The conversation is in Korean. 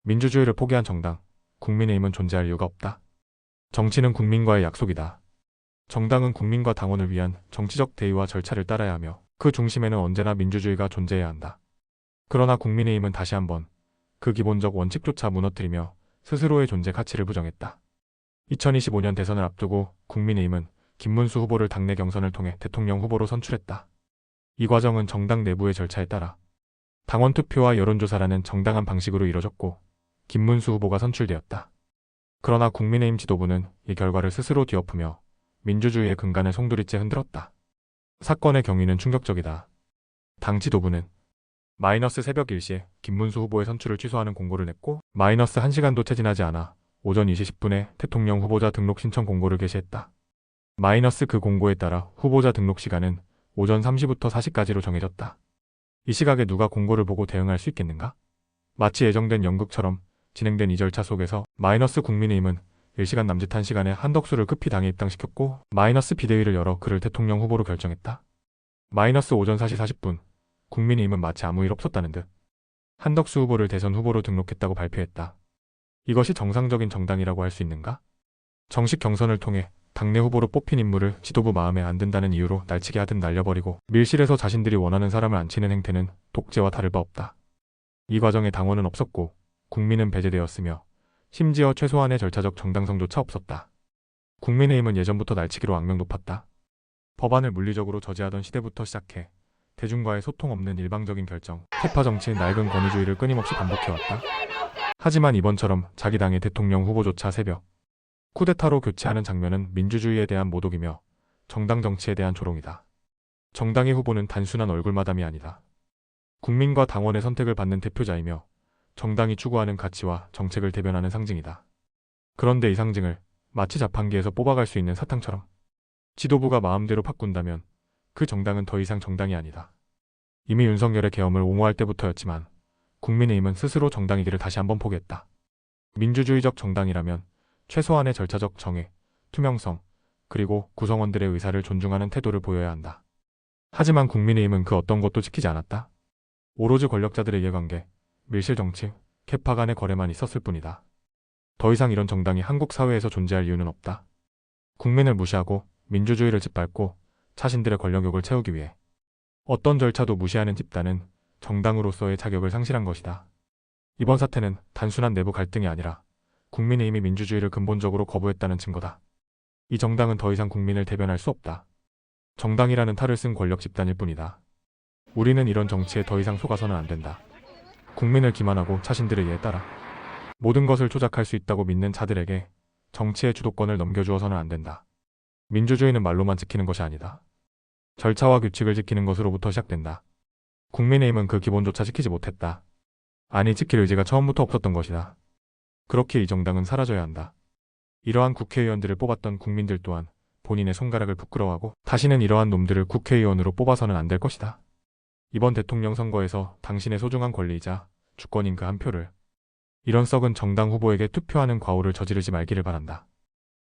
민주주의를 포기한 정당, 국민의힘은 존재할 이유가 없다. 정치는 국민과의 약속이다. 정당은 국민과 당원을 위한 정치적 대의와 절차를 따라야 하며 그 중심에는 언제나 민주주의가 존재해야 한다. 그러나 국민의힘은 다시 한번 그 기본적 원칙조차 무너뜨리며 스스로의 존재 가치를 부정했다. 2025년 대선을 앞두고 국민의힘은 김문수 후보를 당내 경선을 통해 대통령 후보로 선출했다. 이 과정은 정당 내부의 절차에 따라 당원 투표와 여론조사라는 정당한 방식으로 이뤄졌고 김문수 후보가 선출되었다. 그러나 국민의힘 지도부는 이 결과를 스스로 뒤엎으며 민주주의의 근간을 송두리째 흔들었다. 사건의 경위는 충격적이다. 당 지도부는 마이너스 새벽 1시에 김문수 후보의 선출을 취소하는 공고를 냈고 마이너스 1시간도 채 지나지 않아 오전 2시 10분에 대통령 후보자 등록 신청 공고를 게시했다. 마이너스 그 공고에 따라 후보자 등록 시간은 오전 3시부터 4시까지로 정해졌다. 이 시각에 누가 공고를 보고 대응할 수 있겠는가? 마치 예정된 연극처럼 진행된 이 절차 속에서 마이너스 국민의힘은 1시간 남짓한 시간에 한덕수를 급히 당에 입당시켰고 마이너스 비대위를 열어 그를 대통령 후보로 결정했다. 마이너스 오전 4시 40분 국민의힘은 마치 아무 일 없었다는 듯 한덕수 후보를 대선 후보로 등록했다고 발표했다. 이것이 정상적인 정당이라고 할 수 있는가? 정식 경선을 통해 당내 후보로 뽑힌 인물을 지도부 마음에 안 든다는 이유로 날치기 하듯 날려버리고 밀실에서 자신들이 원하는 사람을 앉히는 행태는 독재와 다를 바 없다. 이 과정에 당원은 없었고 국민은 배제되었으며 심지어 최소한의 절차적 정당성조차 없었다. 국민의힘은 예전부터 날치기로 악명 높았다. 법안을 물리적으로 저지하던 시대부터 시작해 대중과의 소통 없는 일방적인 결정, 캐파 정치의 낡은 권위주의를 끊임없이 반복해왔다. 하지만 이번처럼 자기 당의 대통령 후보조차 새벽 쿠데타로 교체하는 장면은 민주주의에 대한 모독이며 정당 정치에 대한 조롱이다. 정당의 후보는 단순한 얼굴마담이 아니다. 국민과 당원의 선택을 받는 대표자이며 정당이 추구하는 가치와 정책을 대변하는 상징이다. 그런데 이 상징을 마치 자판기에서 뽑아갈 수 있는 사탕처럼 지도부가 마음대로 바꾼다면 그 정당은 더 이상 정당이 아니다. 이미 윤석열의 계엄을 옹호할 때부터였지만 국민의힘은 스스로 정당이기를 다시 한번 포기했다. 민주주의적 정당이라면 최소한의 절차적 정의, 투명성, 그리고 구성원들의 의사를 존중하는 태도를 보여야 한다. 하지만 국민의힘은 그 어떤 것도 지키지 않았다. 오로지 권력자들의 이해관계, 밀실 정치, 캐파 간의 거래만 있었을 뿐이다. 더 이상 이런 정당이 한국 사회에서 존재할 이유는 없다. 국민을 무시하고 민주주의를 짓밟고 자신들의 권력욕을 채우기 위해 어떤 절차도 무시하는 집단은 정당으로서의 자격을 상실한 것이다. 이번 사태는 단순한 내부 갈등이 아니라 국민의힘이 민주주의를 근본적으로 거부했다는 증거다. 이 정당은 더 이상 국민을 대변할 수 없다. 정당이라는 탈을 쓴 권력 집단일 뿐이다. 우리는 이런 정치에 더 이상 속아서는 안 된다. 국민을 기만하고 자신들의 이해에 따라 모든 것을 조작할 수 있다고 믿는 자들에게 정치의 주도권을 넘겨주어서는 안 된다. 민주주의는 말로만 지키는 것이 아니다. 절차와 규칙을 지키는 것으로부터 시작된다. 국민의힘은 그 기본조차 지키지 못했다. 아니, 지킬 의지가 처음부터 없었던 것이다. 그렇게 이 정당은 사라져야 한다. 이러한 국회의원들을 뽑았던 국민들 또한 본인의 손가락을 부끄러워하고 다시는 이러한 놈들을 국회의원으로 뽑아서는 안 될 것이다. 이번 대통령 선거에서 당신의 소중한 권리이자 주권인 그 한 표를 이런 썩은 정당 후보에게 투표하는 과오를 저지르지 말기를 바란다.